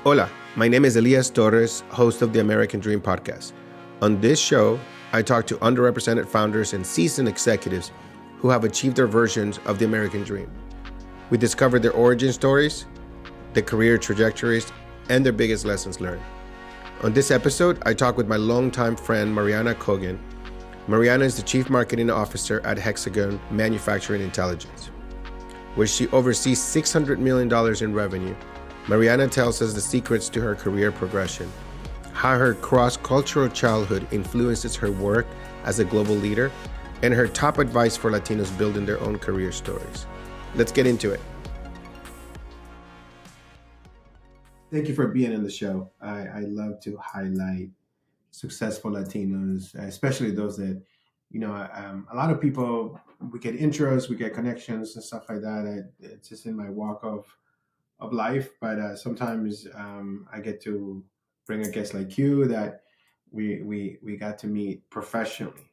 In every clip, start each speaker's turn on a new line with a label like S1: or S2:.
S1: Hola, my name is Elias Torres, host of the American Dream podcast. On this show, I talk to underrepresented founders and seasoned executives who have achieved their versions of the American dream. We discover their origin stories, their career trajectories, and their biggest lessons learned. On this episode, I talk with my longtime friend, Mariana Cogan. Mariana is the Chief Marketing Officer at Hexagon Manufacturing Intelligence, where she oversees $600 million in revenue. Mariana tells us the secrets to her career progression, how her cross-cultural childhood influences her work as a global leader, and her top advice for Latinos building their own career stories. Let's get into it. Thank you for being on the show. I love to highlight successful Latinos, especially those that, a lot of people, we get intros, we get connections and stuff like that. It's just in my walk of life, but sometimes I get to bring a guest like you that we got to meet professionally.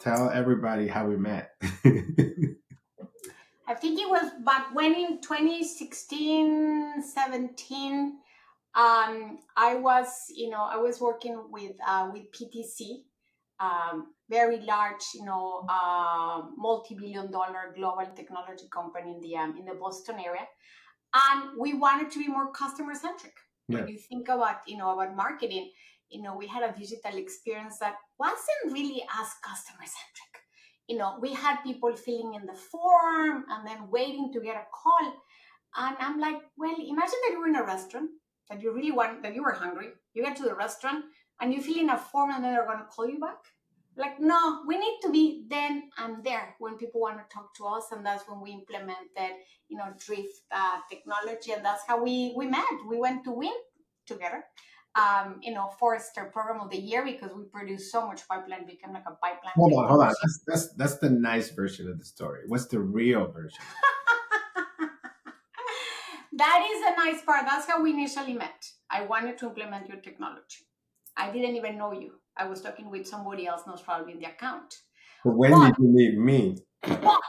S1: Tell everybody how we met.
S2: I think it was back when in 2016, 17. I was working with PTC, very large, multi-billion-dollar global technology company in the Boston area, and we wanted to be more customer centric.
S1: Yeah.
S2: When you think about marketing, we had a digital experience that wasn't really as customer centric. We had people filling in the form and then waiting to get a call. And I'm like, well, imagine that you were in a restaurant that you really want, that you were hungry. You get to the restaurant and you fill in a form and then they're going to call you back. Like, no, we need to be then and there when people want to talk to us. And that's when we implemented, Drift technology. And that's how we met. We went to win together. Forrester Program of the Year because we produced so much pipeline, became like a pipeline.
S1: Hold on. That's the nice version of the story. What's the real version?
S2: That is a nice part. That's how we initially met. I wanted to implement your technology. I didn't even know you. I was talking with somebody else, most probably in the account.
S1: But when did you meet me?
S2: But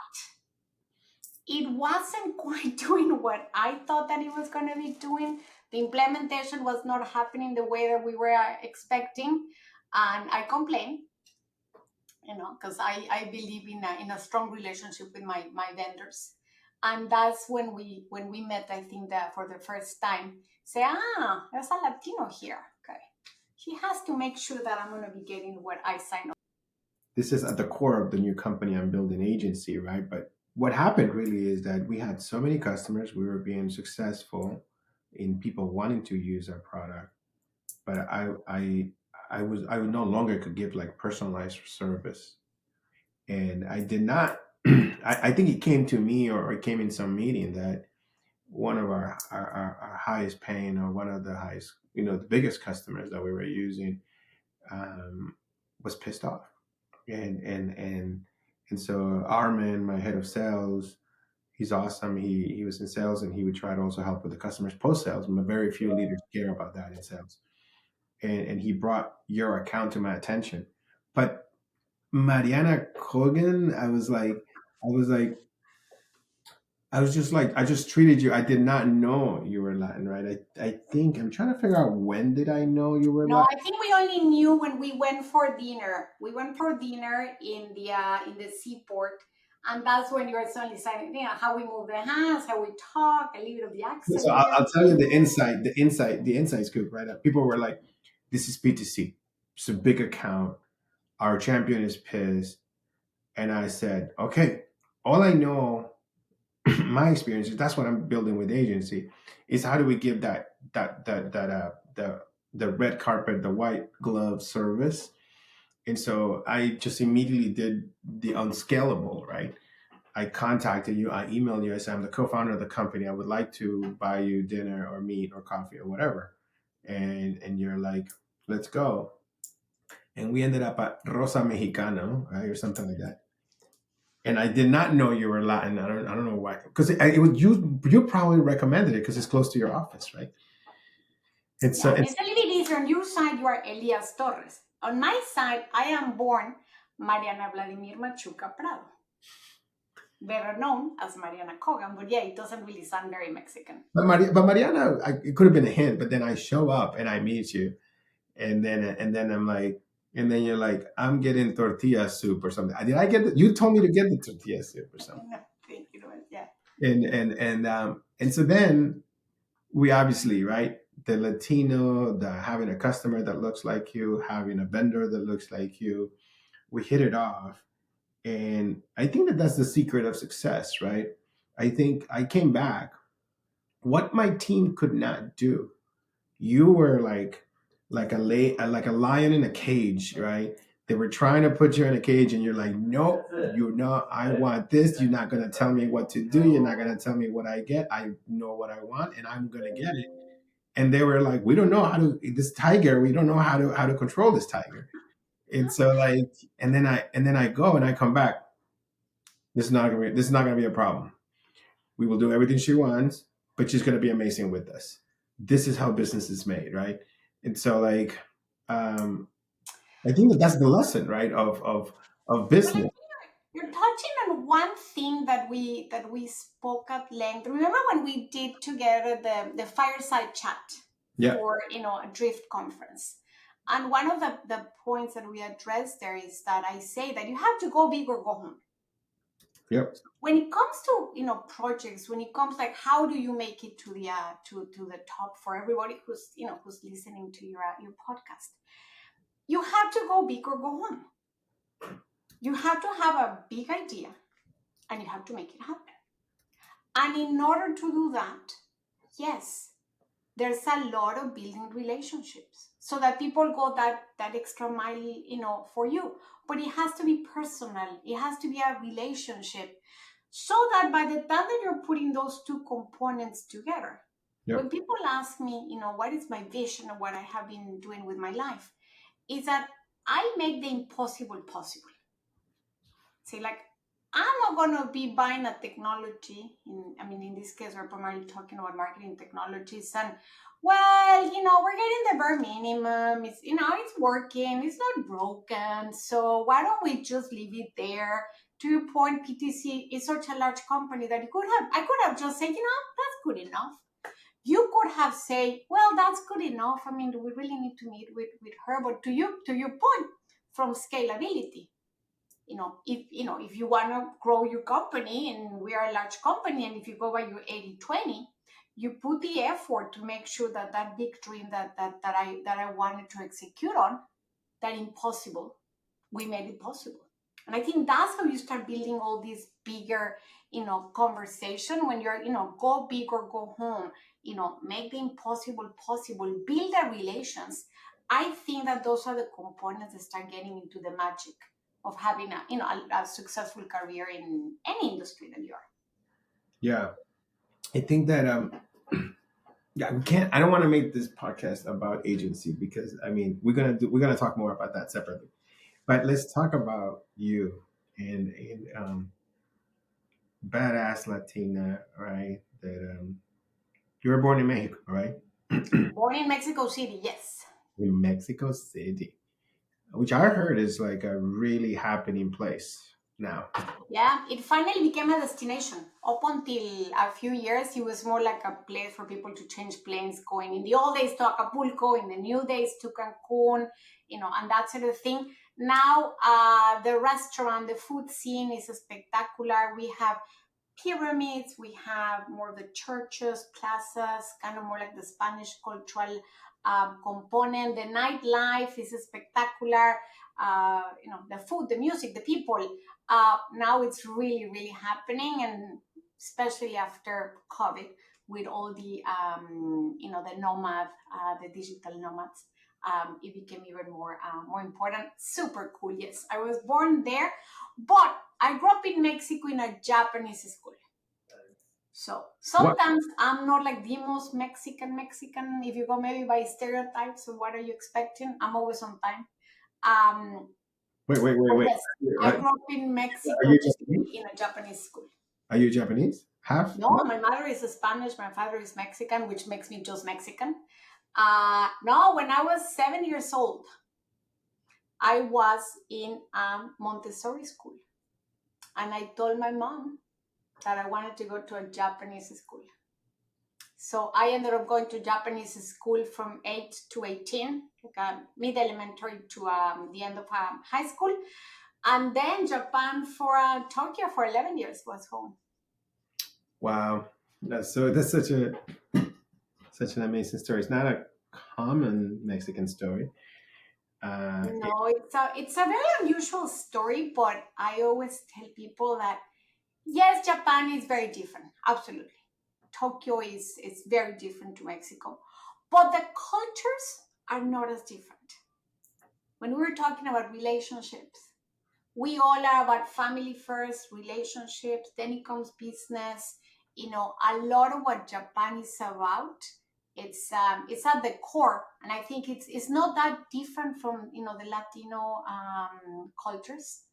S2: it wasn't quite doing what I thought that it was going to be doing. The implementation was not happening the way that we were expecting. And I complained, because I believe in a strong relationship with my vendors. And that's when we met, I think, that for the first time, say, there's a Latino here. Okay. He has to make sure that I'm going to be getting what I sign up.
S1: This is at the core of the new company I'm building, agency, right? But what happened really is that we had so many customers, we were being successful in people wanting to use our product, but I no longer could give like personalized service, and I did not. I think it came to me, or it came in some meeting that one of our highest paying, or one of the highest, the biggest customers that we were using, was pissed off, and so Armin, my head of sales, he's awesome. He was in sales, and he would try to also help with the customers post sales. But very few leaders care about that in sales. And he brought your account to my attention. But Mariana Cogan, I just treated you. I did not know you were Latin, right? I think I'm trying to figure out, when did I know you were
S2: No,
S1: Latin?
S2: I think we only knew when we went for dinner. We went for dinner in the seaport, and that's when you were suddenly saying, how we move the hands, how we talk, a little bit of the accent.
S1: So I'll tell you the inside scoop, right? People were like, "This is P2C. It's a big account. Our champion is pissed." And I said, "Okay, all I know, my experience is that's what I'm building with agency, is how do we give the red carpet, the white glove service." And so I just immediately did the unscalable, right? I contacted you, I emailed you, I said, "I'm the co-founder of the company. I would like to buy you dinner or meat or coffee or whatever." And you're like, "Let's go." And we ended up at Rosa Mexicano, right? Or something like that. And I did not know you were Latin. I don't know why. Because it was you. You probably recommended it because it's close to your office, right? It's
S2: Yeah, it's a little bit easier. On your side, you are Elias Torres. On my side, I am born Mariana Vladimir Machuca Prado. better known as Mariana Cogan, but yeah, it doesn't really sound very Mexican.
S1: But Mariana, it could have been a hint. But then I show up and I meet you, and then I'm like, and then you're like, I'm getting tortilla soup or something. Did I get the, you told me to get the tortilla soup or something?
S2: I think it was, yeah.
S1: And so then we obviously, right, the Latino, the having a customer that looks like you, having a vendor that looks like you, we hit it off. And I think that that's the secret of success, right? I think I came back. What my team could not do, you were like a lion in a cage, right? They were trying to put you in a cage, and you're like, nope, you're not. I want this. You're not gonna tell me what to do. You're not gonna tell me what I get. I know what I want, and I'm gonna get it. And they were like, we don't know how to this tiger. We don't know how to control this tiger. And so like, and then I go and I come back. This is not gonna be a problem. We will do everything she wants, but she's gonna be amazing with us. This is how business is made, right? And so like, um, I think that that's the lesson, right, of
S2: Well, I
S1: business.
S2: think you're touching on one thing that we spoke at length. Remember when we did together the fireside chat
S1: Yeah.
S2: for a drift conference? And one of the points that we addressed there is that I say that you have to go big or go home.
S1: Yep.
S2: When it comes to projects, when it comes like how do you make it to the to the top for everybody who's listening to your podcast, you have to go big or go home. You have to have a big idea and you have to make it happen. And in order to do that, yes, there's a lot of building relationships so that people go that extra mile for you. But it has to be personal. It has to be a relationship so that by the time that you're putting those two components together,
S1: Yep.
S2: when people ask me, what is my vision of what I have been doing with my life, is that I make the impossible possible. Say like, I'm not going to be buying a technology. In this case, we're primarily talking about marketing technologies. And, well, we're getting the bare minimum. It's working. It's not broken. So why don't we just leave it there? To your point, PTC is such a large company that I could have just said, that's good enough. You could have said, well, that's good enough. We really need to meet with her. But to your point, from scalability, if you want to grow your company, and we are a large company, and if you go by your 80-20, you put the effort to make sure that big dream that I wanted to execute on, that impossible, we made it possible. And I think that's how you start building all these bigger conversation, when you're go big or go home, make the impossible possible, build the relations. I think that those are the components that start getting into the magic of having a successful career in any industry that you are.
S1: Yeah. I think that yeah, we can't. I don't want to make this podcast about agency because we're gonna talk more about that separately. But let's talk about you and badass Latina, right? That you were born in Mexico, right?
S2: Born in Mexico City, yes.
S1: In Mexico City, which I heard is like a really happening place now.
S2: Yeah, it finally became a destination. Up until a few years, it was more like a place for people to change planes, going in the old days to Acapulco, in the new days to Cancun, and that sort of thing. Now, the restaurant, the food scene is spectacular. We have pyramids, we have more of the churches, plazas, kind of more like the Spanish cultural component. The nightlife is spectacular. The food, the music, the people. Now it's really, really happening, and especially after COVID, with all the the digital nomads, it became even more important. Super cool. Yes, I was born there, but I grew up in Mexico in a Japanese school. So
S1: What?
S2: sometimes I'm not like the most Mexican. If you go maybe by stereotypes, so what are you expecting? I'm always on time. Um, but
S1: Wait.
S2: yes, I grew up in
S1: Are
S2: Mexico
S1: you
S2: City
S1: Japanese?
S2: in a Japanese school.
S1: Are you Japanese? Half?
S2: No,
S1: No.
S2: my mother is Spanish, my father is Mexican, which makes me just Mexican. No, when I was 7 years old, I was in a Montessori school. And I told my mom that I wanted to go to a Japanese school. So I ended up going to Japanese school from 8 to 18, like mid elementary to the end of high school. And then Japan for Tokyo for 11 years was home.
S1: Wow, that's such an amazing story. It's not a common Mexican story. It,
S2: No, it's a very unusual story, but I always tell people that yes, Japan is very different. Absolutely. Tokyo is very different to Mexico. But the cultures are not as different. When we're talking about relationships, we all are about family first, relationships, then it comes business. A lot of what Japan is about, it's at the core, and I think it's not that different from the Latino cultures,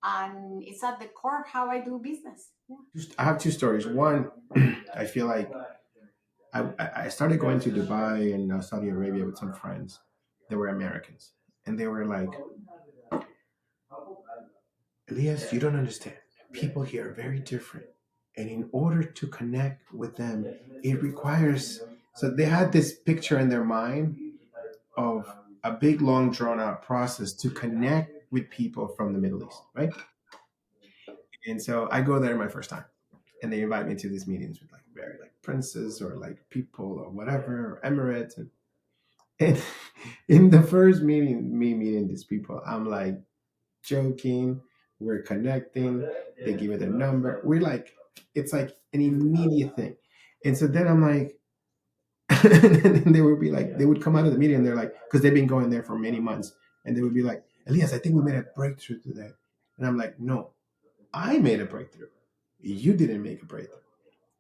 S2: and it's at the core of how I do business. Yeah.
S1: I have two stories. One, I feel like I started going to Dubai and Saudi Arabia with some friends. They were Americans, and they were like, Elias, you don't understand. People here are very different. And in order to connect with them, it requires. So they had this picture in their mind of a big, long, drawn out process to connect with people from the Middle East, right? And so I go there my first time, and they invite me to these meetings with like very like princes or like people or whatever, or Emirates. And in the first meeting, me meeting these people, I'm like, joking, we're connecting, they give me their number. We're like, it's like an immediate thing. And so then I'm like, and then they would be like, they would come out of the meeting and they're like, because they've been going there for many months, and they would be like, Elias, I think we made a breakthrough today. And I'm like, no, I made a breakthrough. You didn't make a breakthrough.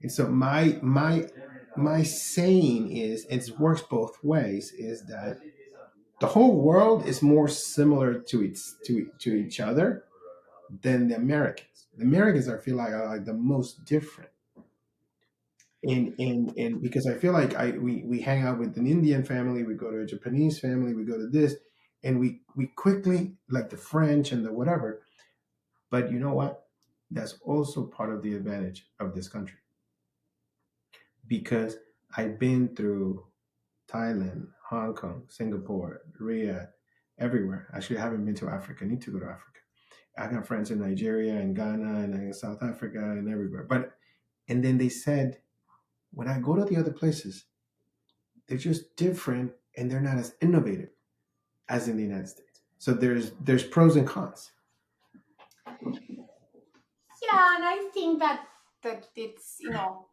S1: And so my saying is, it works both ways, is that the whole world is more similar to each other than the Americans. The Americans, I feel like, are like the most different. And because I feel like we hang out with an Indian family, we go to a Japanese family, we go to this, and we quickly, like the French and the whatever. But you know what? That's also part of the advantage of this country, because I've been through Thailand, Hong Kong, Singapore, Riyadh, everywhere. Actually, I haven't been to Africa. I need to go to Africa. I got friends in Nigeria and Ghana and in South Africa and everywhere. But and then they said, when I go to the other places, they're just different and they're not as innovative as in the United States. So there's pros and cons.
S2: Yeah, and I think that it's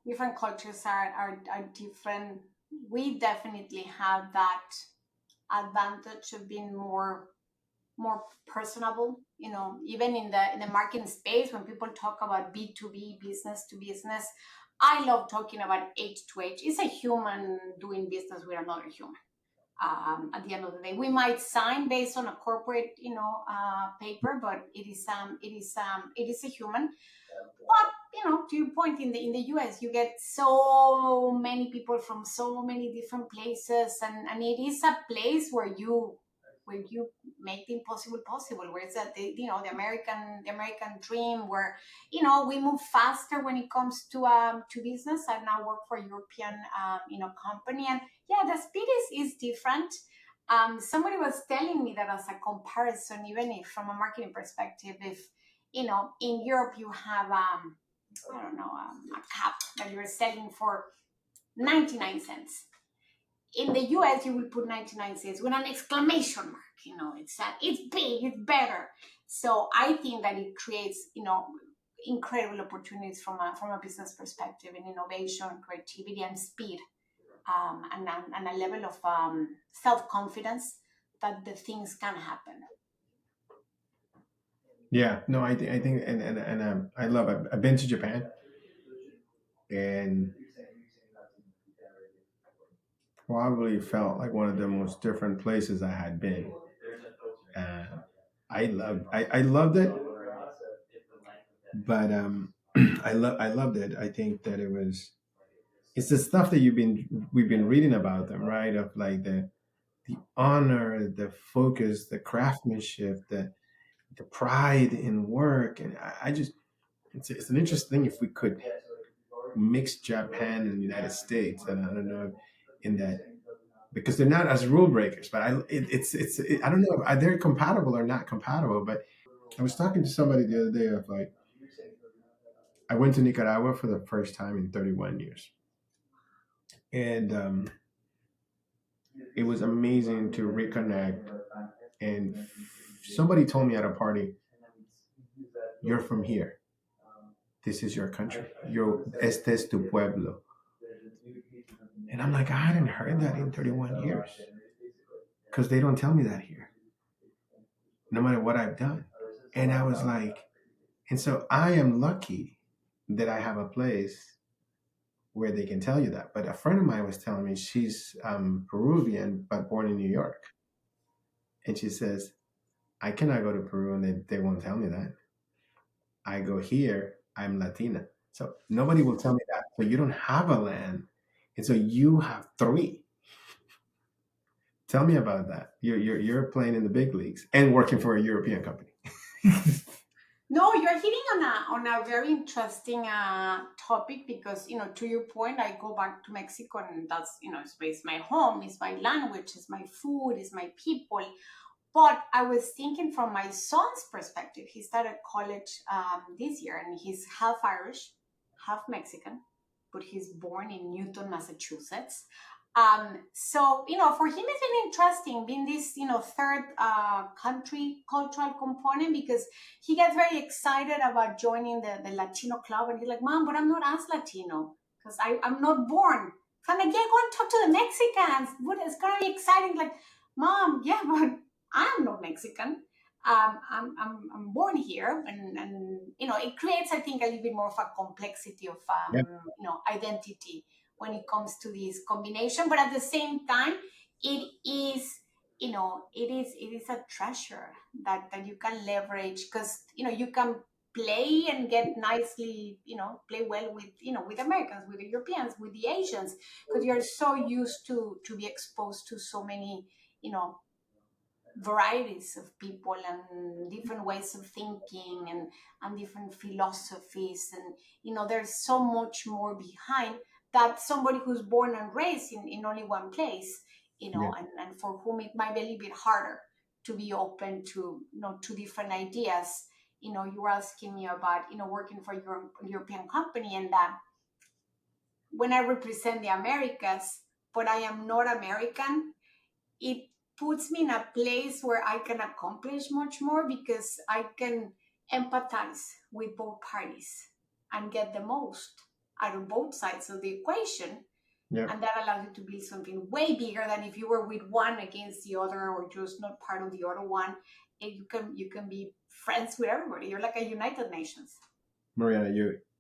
S2: different cultures are different. We definitely have that advantage of being more personable. Even in the marketing space, when people talk about B2B, business to business, I love talking about H to H. It's a human doing business with another human. At the end of the day, we might sign based on a corporate paper, but it is a human. But to your point, in the US, you get so many people from so many different places, and it is a place where you make the impossible possible. Where it's the American dream, where we move faster when it comes to business. I now work for a European company, and yeah, the speed is different. Somebody was telling me that as a comparison, even if from a marketing perspective, if in Europe you have I don't know, a cup that you're selling for 99 cents. In the US, you will put 99 cents with an exclamation mark. It's big, it's better. So I think that it creates incredible opportunities from a business perspective in innovation, creativity, and speed, and a level of self confidence that the things can happen.
S1: Yeah, no, I think, I love. I've been to Japan, and probably felt like one of the most different places I had been. Uh, I loved it, but I loved it. I think that it's the stuff that we've been reading about them, right? Of like the honor, the focus, the craftsmanship, the pride in work, and I just It's an interesting thing if we could mix Japan and the United States, and I don't know in that because they're not as rule breakers, but I don't know if they're compatible or not compatible. But I was talking to somebody the other day of like I went to Nicaragua for the first time in 31 years, and it was amazing to reconnect. And somebody told me at a party, "You're from here. This is your country. Este es tu pueblo." And I'm like, I hadn't heard that in 31 years because they don't tell me that here, no matter what I've done. And I was like, and so I am lucky that I have a place where they can tell you that. But a friend of mine was telling me she's Peruvian, but born in New York. And she says, I cannot go to Peru and they won't tell me that. I go here, I'm Latina. So nobody will tell me that. So you don't have a land. And so you have three. Tell me about that. You're playing in the big leagues and working for a European company.
S2: No, you're hitting on a very interesting topic because, to your point, I go back to Mexico and that's, it's my home, it's my language, it's my food, it's my people. But I was thinking from my son's perspective. He started college this year and he's half Irish, half Mexican, but he's born in Newton, Massachusetts. So, for him, it's been interesting being this, third country cultural component because he gets very excited about joining the Latino club. And he's like, Mom, but I'm not as Latino because I'm not born. So I'm like, yeah, go and talk to the Mexicans. It's going to be exciting. Like, Mom, yeah, but I'm not Mexican. I'm born here, and it creates, I think, a little bit more of a complexity of
S1: Yeah.
S2: identity when it comes to this combination. But at the same time, it is it is a treasure that you can leverage because you can play and get nicely play well with with Americans, with the Europeans, with the Asians because you're so used to be exposed to so many you know varieties of people and different ways of thinking and different philosophies and there's so much more behind that somebody who's born and raised in only one place
S1: Yeah.
S2: and for whom it might be a little bit harder to be open to to different ideas. You were asking me about working for your European company and that when I represent the Americas but I am not American, it puts me in a place where I can accomplish much more because I can empathize with both parties and get the most out of both sides of the equation.
S1: Yeah.
S2: And that allows you to build something way bigger than if you were with one against the other or just not part of the other one. And you can be friends with everybody. You're like a United Nations.
S1: Mariana,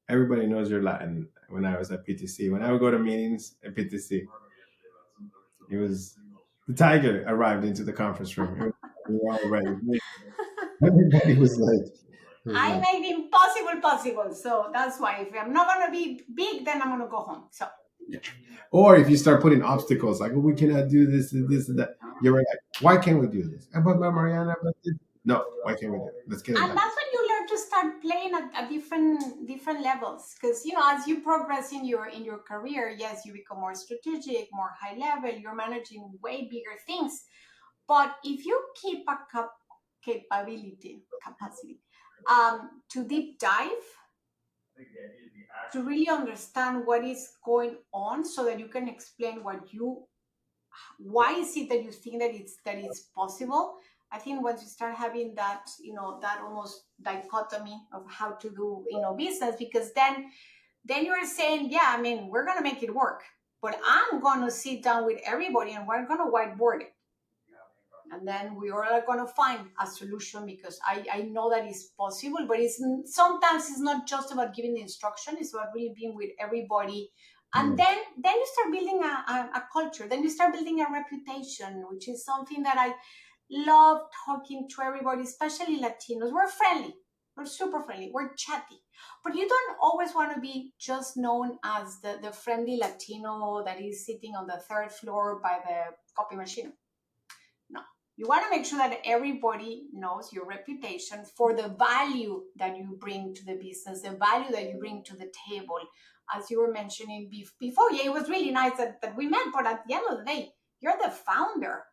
S1: everybody knows you're Latin. When I was at PTC, when I would go to meetings at PTC, it was the tiger arrived into the conference room. We were all ready. Everybody was
S2: I
S1: like,
S2: made the impossible possible. So that's why if I'm not gonna be big, then I'm gonna go home. So
S1: or if you start putting obstacles like, oh, we cannot do this and this and that, you're like, why can't we do this? But Mariana, no, why can't we do it? Let's get it
S2: and
S1: done.
S2: that's when you learn to start playing at different levels because as you progress in your career, yes, you become more strategic, more high level, you're managing way bigger things. But if you keep a capacity to deep dive, to really understand what is going on so that you can explain why is it that you think that it's possible. I think once you start having that that almost dichotomy of how to do business, because then you're saying, yeah, I mean, we're going to make it work, but I'm going to sit down with everybody and we're going to whiteboard it, and then we are going to find a solution because I know that it's possible. But sometimes it's not just about giving the instruction, it's about really being with everybody. And
S1: Yeah.
S2: then you start building a culture, then you start building a reputation, which is something that I love talking to everybody, especially Latinos. We're friendly, we're super friendly, we're chatty, but you don't always want to be just known as the friendly Latino that is sitting on the third floor by the copy machine. No, You want to make sure that everybody knows your reputation for the value that you bring to the business, the value that you bring to the table. As you were mentioning before, yeah, it was really nice that we met, but at the end of the day, you're the founder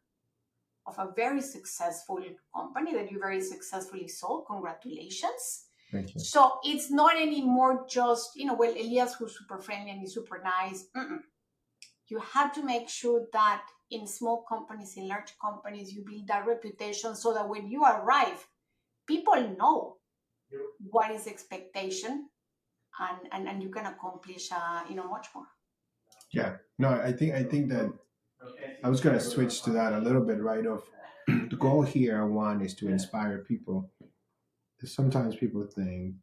S2: of a very successful company that you very successfully sold. Congratulations.
S1: Thank you.
S2: So it's not anymore just, well, Elias, who's super friendly and he's super nice. You have to make sure that in small companies, in large companies, you build that reputation so that when you arrive, people know what is expectation, and you can accomplish much more.
S1: Yeah. No, I think that I was going to switch to that a little bit, right? Of the goal here, one, is to inspire people. Sometimes people think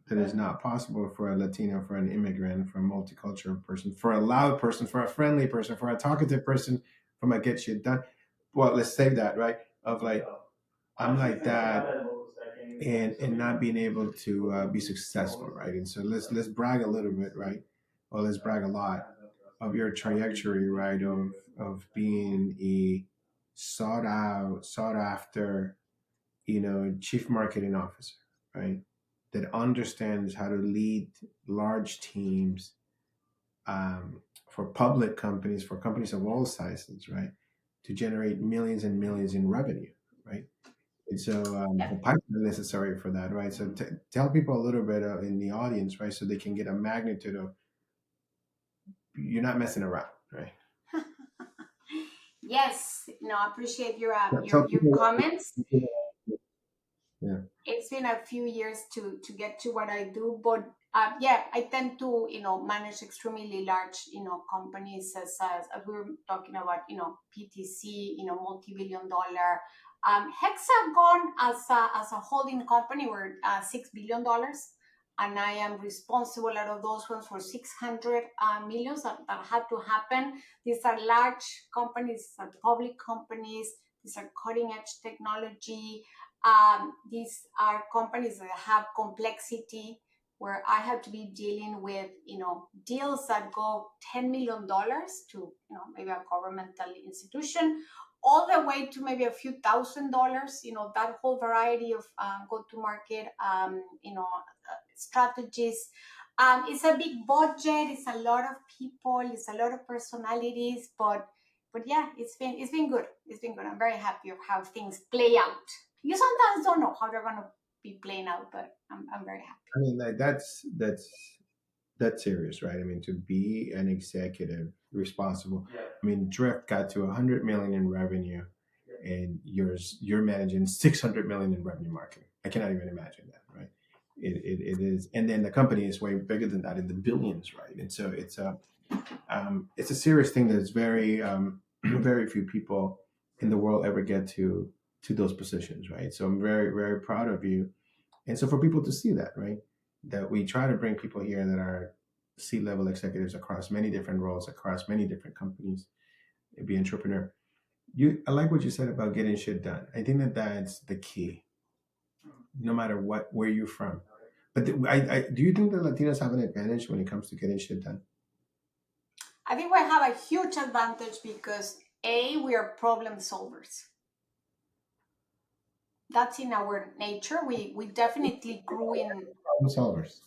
S1: that it's not possible for a Latino, for an immigrant, for a multicultural person, for a loud person, for a friendly person, for a talkative person, from a get shit done. Well, let's save that, right? Of like, I'm like that, and not being able to be successful, right? And so let's brag a little bit, right? Or let's brag a lot of your trajectory, right? Of being a sought out, sought after, chief marketing officer, right? That understands how to lead large teams, for public companies, for companies of all sizes, right? To generate millions and millions in revenue, right? And so the pipeline necessary for that, right? So tell people a little bit in the audience, right? So they can get a magnitude of, you're not messing around, right?
S2: Yes, I appreciate your
S1: Tell
S2: your
S1: people.
S2: comments.
S1: Yeah.
S2: It's been a few years to get to what I do, but yeah, I tend to manage extremely large companies, as we were talking about, PTC, multi-billion-dollar. Hexagon as a holding company, we're $6 billion, and I am responsible out of those ones for 600 millions that had to happen. These are large companies, these are public companies, these are cutting edge technology. These are companies that have complexity, where I have to be dealing with, deals that go $10 million to, maybe a governmental institution, all the way to maybe a few $1,000s, that whole variety of go-to-market, strategies. It's a big budget. It's a lot of people. It's a lot of personalities, but yeah, it's been good. It's been good. I'm very happy of how things play out. You sometimes don't know how they're going to be playing out, but I'm very happy.
S1: I mean, like that's serious, right? I mean, to be an executive responsible. I mean, Drift got to 100 million in revenue, and you're managing 600 million in revenue marketing. I cannot even imagine that, right? It is, and then the company is way bigger than that, in the billions, right? And so it's a serious thing that's very very few people in the world ever get to those positions, right? So I'm very, very proud of you. And so for people to see that, right, that we try to bring people here that are C-level executives across many different roles, across many different companies, be entrepreneur. I like what you said about getting shit done. I think that that's the key, no matter where you're from. But do you think that Latinos have an advantage when it comes to getting shit done?
S2: I think we have a huge advantage because we are problem solvers. That's in our nature. We definitely grew in
S1: Problem solvers.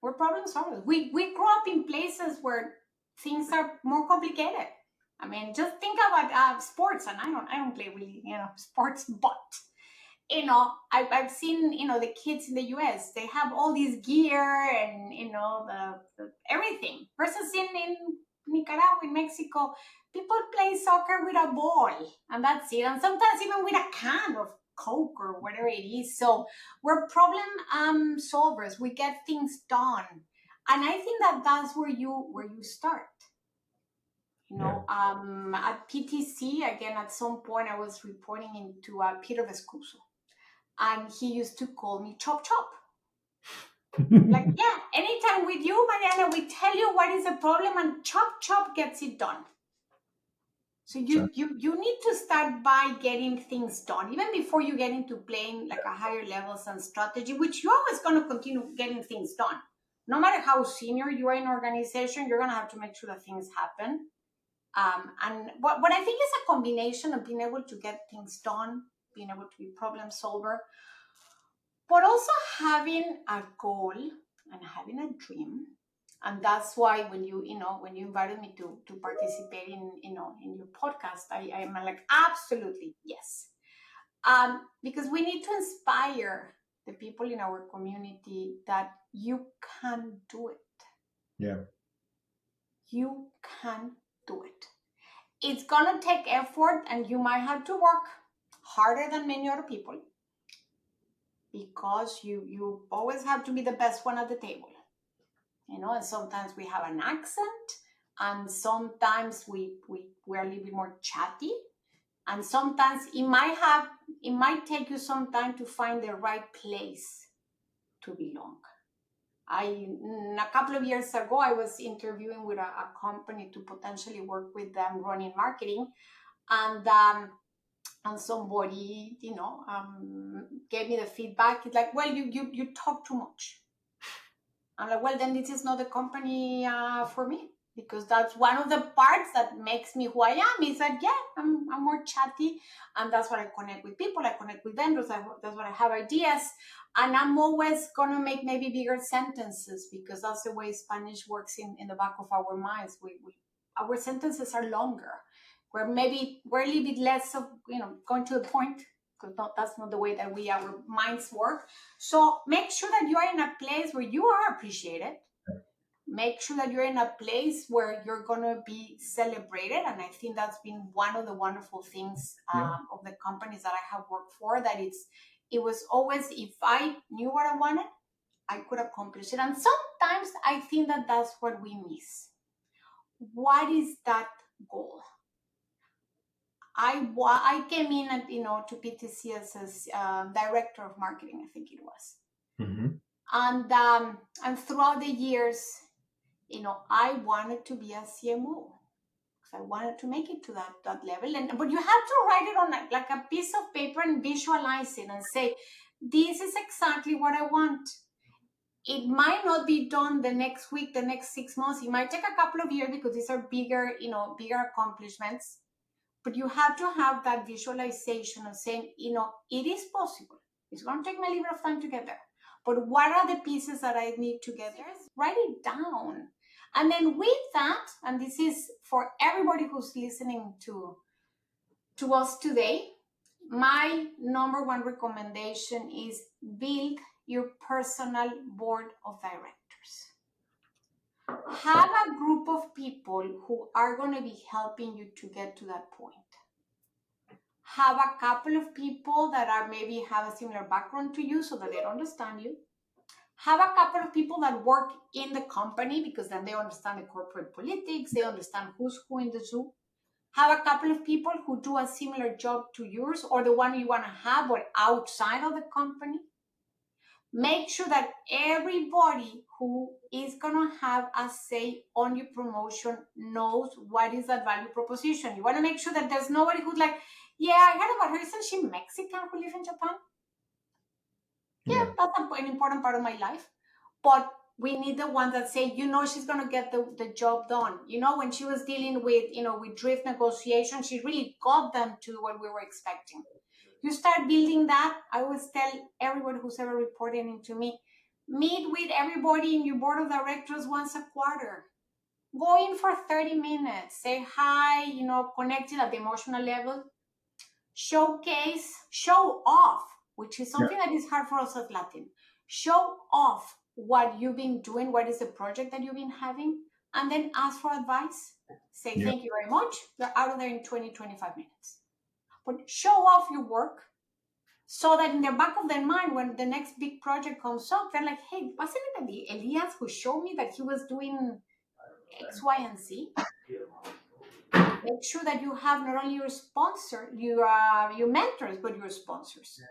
S2: We're problem solvers. We grew up in places where things are more complicated. I mean, just think about sports, and I don't play really sports, but I've seen the kids in the US. They have all this gear and the everything. Versus in Nicaragua, in Mexico, people play soccer with a ball, and that's it. And sometimes even with a can of Coke or whatever it is. So we're problem solvers. We get things done, and I think that that's where you start. At PTC, again, at some point I was reporting into Peter Vescuso, and he used to call me Chop Chop. Like, yeah, anytime with you, Mariana, we tell you what is the problem, and Chop Chop gets it done. So you need to start by getting things done, even before you get into playing like a higher levels and strategy, which you're always going to continue getting things done. No matter how senior you are in an organization, you're going to have to make sure that things happen. And what I think is a combination of being able to get things done, being able to be problem solver, but also having a goal and having a dream. And that's why when you invited me to participate in your podcast, I'm like, absolutely yes. Because we need to inspire the people in our community that you can do it.
S1: Yeah.
S2: You can do it. It's gonna take effort, and you might have to work harder than many other people, because you always have to be the best one at the table. And sometimes we have an accent, and sometimes we're a little bit more chatty, and sometimes it might take you some time to find the right place to belong. A couple of years ago, I was interviewing with a company to potentially work with them running marketing, and somebody gave me the feedback. It's like, well, you talk too much. I'm like, well, then this is not the company for me, because that's one of the parts that makes me who I am. Is that, yeah, I'm more chatty, and that's what I connect with people. I connect with vendors. That's what I have ideas, and I'm always gonna make maybe bigger sentences, because that's the way Spanish works in the back of our minds. Our sentences are longer. We're a little bit less of going to the point, because that's not the way that our minds work. So make sure that you are in a place where you are appreciated. Make sure that you're in a place where you're going to be celebrated. And I think that's been one of the wonderful things of the companies that I have worked for, that it was always, if I knew what I wanted, I could accomplish it. And sometimes I think that that's what we miss. What is that goal? I came in at, to PTC as director of marketing, I think it was. And throughout the years, I wanted to be a CMO, because I wanted to make it to that level. But you have to write it on like a piece of paper and visualize it and say, this is exactly what I want. It might not be done the next week, the next 6 months. It might take a couple of years, because these are bigger accomplishments. But you have to have that visualization of saying, it is possible. It's going to take me a little bit of time to get there. But what are the pieces that I need to get there? Write it down. And then with that, and this is for everybody who's listening to us today, my number one recommendation is build your personal board of directors. Have a group of people who are going to be helping you to get to that point. Have a couple of people that maybe have a similar background to you, so that they understand you. Have a couple of people that work in the company, because then they understand the corporate politics, they understand who's who in the zoo. Have a couple of people who do a similar job to yours, or the one you want to have, but outside of the company. Make sure that everybody who is going to have a say on your promotion knows what is that value proposition. You want to make sure that there's nobody who's like, yeah, I heard about her. Isn't she Mexican who lives in Japan? Yeah, that's an important part of my life. But we need the one that say, she's going to get the job done. When she was dealing with, with drift negotiation, she really got them to what we were expecting. You start building that. I always tell everyone who's ever reporting into me, meet with everybody in your board of directors once a quarter. Go in for 30 minutes. Say hi, connect it at the emotional level. Showcase, show off, which is something that is hard for us as Latin. Show off what you've been doing, what is the project that you've been having, and then ask for advice. Say, thank you very much. You're out of there in 20, 25 minutes. But show off your work, so that in the back of their mind, when the next big project comes up, they're like, hey, wasn't it the Elias who showed me that he was doing X, Y, and Z? Make sure that you have not only your sponsor, your mentors, but your sponsors.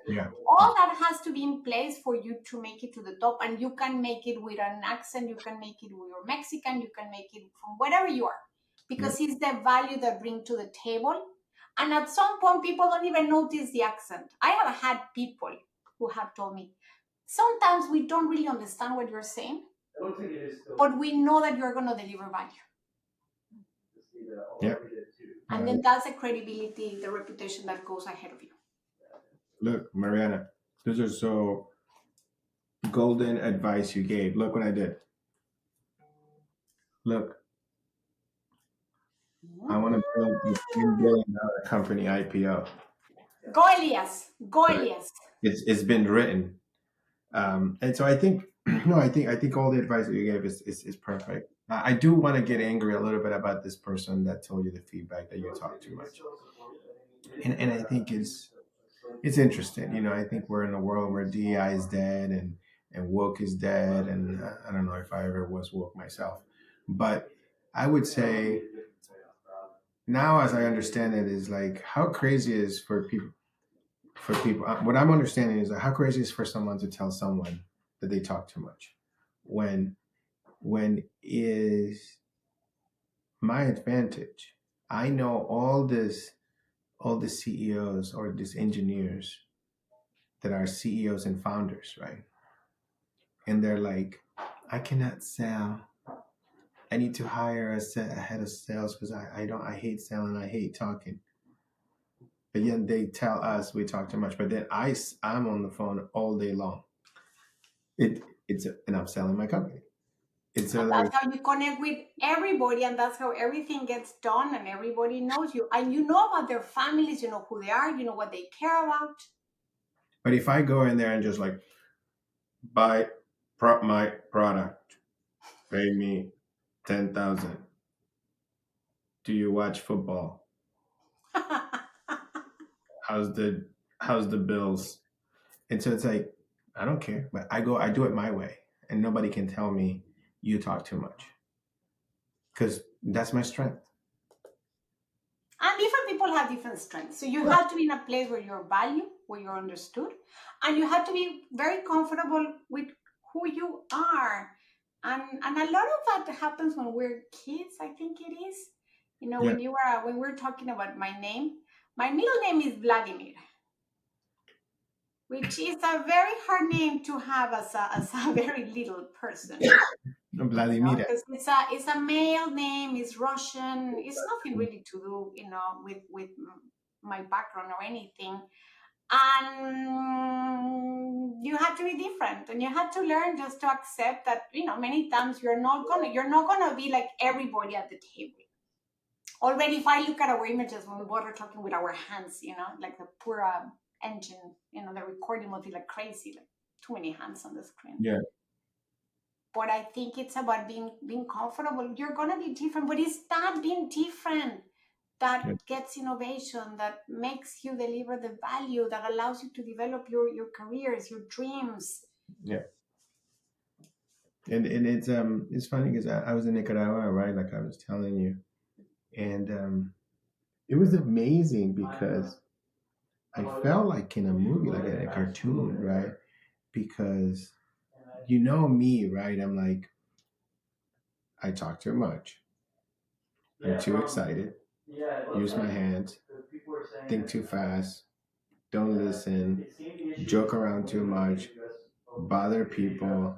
S2: All that has to be in place for you to make it to the top. And you can make it with an accent, you can make it with your Mexican, you can make it from wherever you are, because it's the value that bring to the table. And at some point, people don't even notice the accent. I have had people who have told me, sometimes we don't really understand what you're saying, but we know that you're going to deliver value.
S1: Yeah.
S2: And then that's the credibility, the reputation that goes ahead of you.
S1: Look, Mariana, those are so golden advice you gave. Look what I did. Look, I want to build a $10 billion company IPO.
S2: Go Elias. Go Elias.
S1: It's been written. And so I think no, I think all the advice that you gave is perfect. I do want to get angry a little bit about this person that told you the feedback that you talk too much. And I think it's interesting. I think we're in a world where DEI is dead and woke is dead, and I don't know if I ever was woke myself, but I would say now, as I understand it, is like how crazy it is for people. What I'm understanding is that how crazy it is for someone to tell someone that they talk too much, when is my advantage. I know all the CEOs or these engineers that are CEOs and founders, right? And they're like, I cannot sell. I need to hire a head of sales because I hate selling. I hate talking. But yet they tell us we talk too much. But then I'm on the phone all day long. And I'm selling my company. It's
S2: and that's how you connect with everybody, and that's how everything gets done, and everybody knows you, and you know about their families, you know who they are, you know what they care about.
S1: But if I go in there and just like buy my product, pay me 10,000. Do you watch football? How's the Bills? And so it's like I don't care, but I do it my way, and nobody can tell me you talk too much because that's my strength.
S2: And different people have different strengths. So you have to be in a place where you're valued, where you're understood, and you have to be very comfortable with who you are. And a lot of that happens when we're kids, I think it is. When we're talking about my name, my middle name is Vladimir, which is a very hard name to have as a very little person.
S1: Vladimir.
S2: Because it's a male name, it's Russian. It's nothing really to do, with my background or anything. And you have to be different, and you have to learn just to accept that, many times you're not gonna be like everybody at the table. Already, if I look at our images when we both are talking with our hands, like the poor engine, the recording will be like crazy, like too many hands on the screen.
S1: Yeah.
S2: But I think it's about being comfortable. You're gonna be different, but it's that being different that gets innovation, that makes you deliver the value, that allows you to develop your careers, your dreams.
S1: Yeah. And it's funny because I was in Nicaragua, right? Like I was telling you, and it was amazing because I felt like in a movie, like a cartoon, right? Because me, right? I'm like, I talk too much. I'm too excited. Use my hands. Think too fast. Don't listen. Joke around too much. Bother people.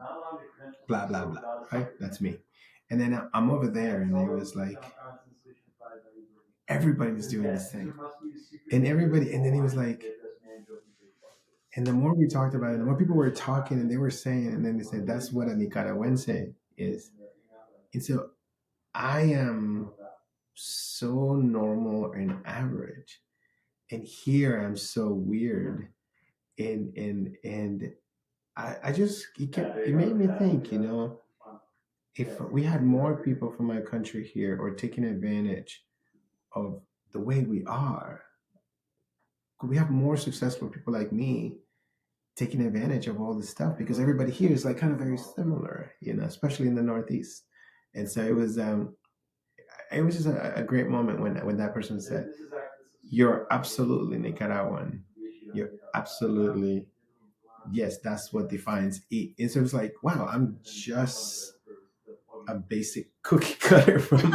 S1: Blah blah blah. Right? That's me. And then I'm over there, and it was like everybody was doing the same, and then he was like, and the more we talked about it, the more people were talking, and they were saying, and then they said that's what a Nicaragüense is. And so I am so normal and average, and here I'm so weird, and I just it made me think, if we had more people from my country here or taking advantage of the way we are, could we have more successful people like me taking advantage of all this stuff? Because everybody here is like kind of very similar, especially in the Northeast. And so it was just a great moment when that person said, "You're absolutely Nicaraguan. You're absolutely, yes, that's what defines it." And so it was like, wow, I'm just a basic cookie cutter from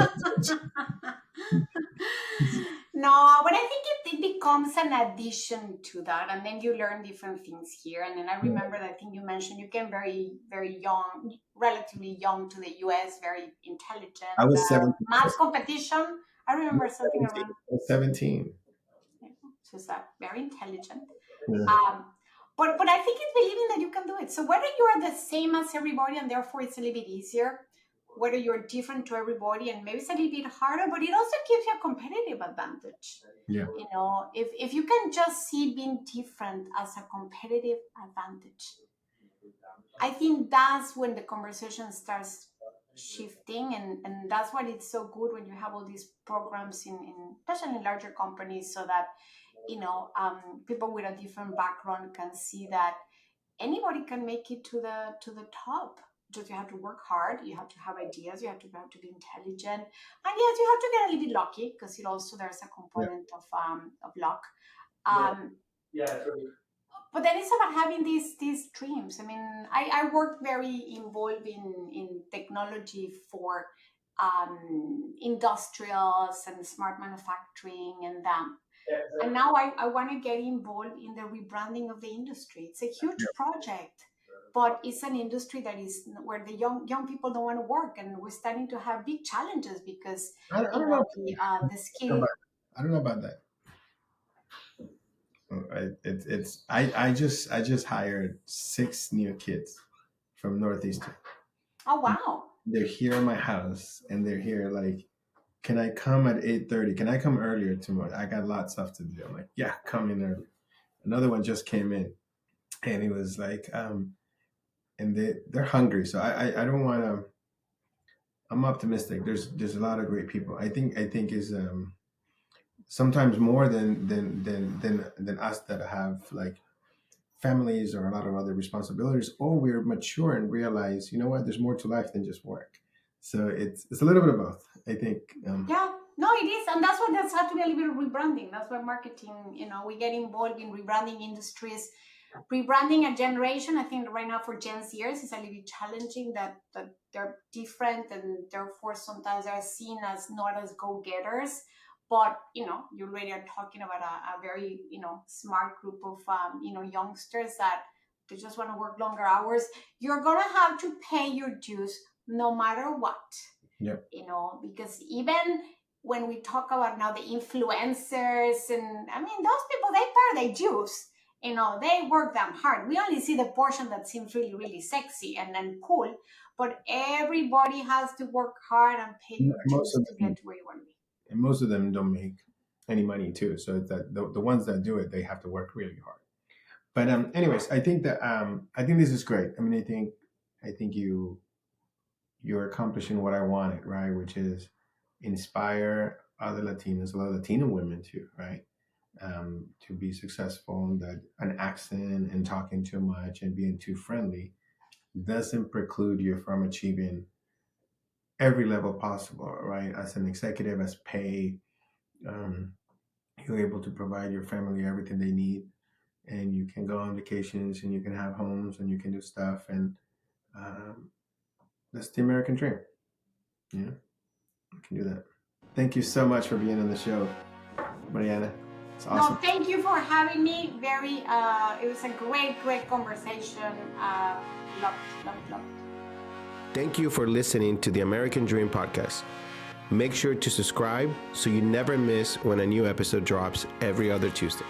S2: No, but I think it becomes an addition to that, and then you learn different things here. And then I remember that thing you mentioned, you came very, very young, relatively young to the US, very intelligent.
S1: I was 17.
S2: Math competition. I remember something
S1: 17.
S2: around
S1: 17.
S2: she's very intelligent.
S1: Yeah.
S2: But I think it's believing that you can do it. So whether you're the same as everybody and therefore it's a little bit easier, whether you're different to everybody and maybe it's a little bit harder, but it also gives you a competitive advantage.
S1: Yeah.
S2: You know, if you can just see being different as a competitive advantage, I think that's when the conversation starts shifting, and that's why it's so good when you have all these programs in especially in larger companies, so that people with a different background can see that anybody can make it to the top. Just you have to work hard, you have to have ideas, you have to be intelligent, and yes, you have to get a little bit lucky because it also there's a component of luck. But then it's about having these dreams. I mean, I work very involved in technology for industrials and smart manufacturing and now I want to get involved in the rebranding of the industry. It's a huge project, but it's an industry that is where the young people don't want to work, and we're starting to have big challenges because
S1: I don't know.
S2: the skill.
S1: I don't know about that. I just hired 6 new kids from Northeastern.
S2: Oh wow!
S1: They're here in my house, and they're here like, can I come at 8:30? Can I come earlier tomorrow? I got lots of stuff to do. I'm like, yeah, come in early. Another one just came in, and he was like, and they're hungry, so I don't want to. I'm optimistic. There's a lot of great people. I think is sometimes more than us that have like families or a lot of other responsibilities, or we're mature and realize, you know what, there's more to life than just work. So it's a little bit of both, I think.
S2: Yeah, no, it is, and that's had to be a little bit of rebranding. That's why marketing, we get involved in rebranding industries, rebranding a generation. I think right now for Gen Zers is a little bit challenging that they're different, and therefore sometimes they're seen as not as go-getters. But you already are talking about a very smart group of youngsters that they just want to work longer hours. You're gonna have to pay your dues no matter what.
S1: Yeah.
S2: Because even when we talk about now the influencers, and I mean those people, they pay their dues. They work damn hard. We only see the portion that seems really, really sexy and cool, but everybody has to work hard and pay your dues to get to where you want to be.
S1: And most of them don't make any money too. So it's that the ones that do it, they have to work really hard. But anyways, I think that I think this is great. I mean, I think you're accomplishing what I wanted, right? Which is inspire other Latinos, a lot of Latino women too, right? To be successful, that an accent and talking too much and being too friendly doesn't preclude you from achieving every level possible, right? As an executive, as pay, you're able to provide your family everything they need, and you can go on vacations, and you can have homes, and you can do stuff, and that's the American dream. Yeah, you can do that. Thank you so much for being on the show, Mariana. It's awesome.
S2: No, thank you for having me. It was a great conversation. Loved.
S1: Thank you for listening to the American Dream podcast. Make sure to subscribe so you never miss when a new episode drops every other Tuesday.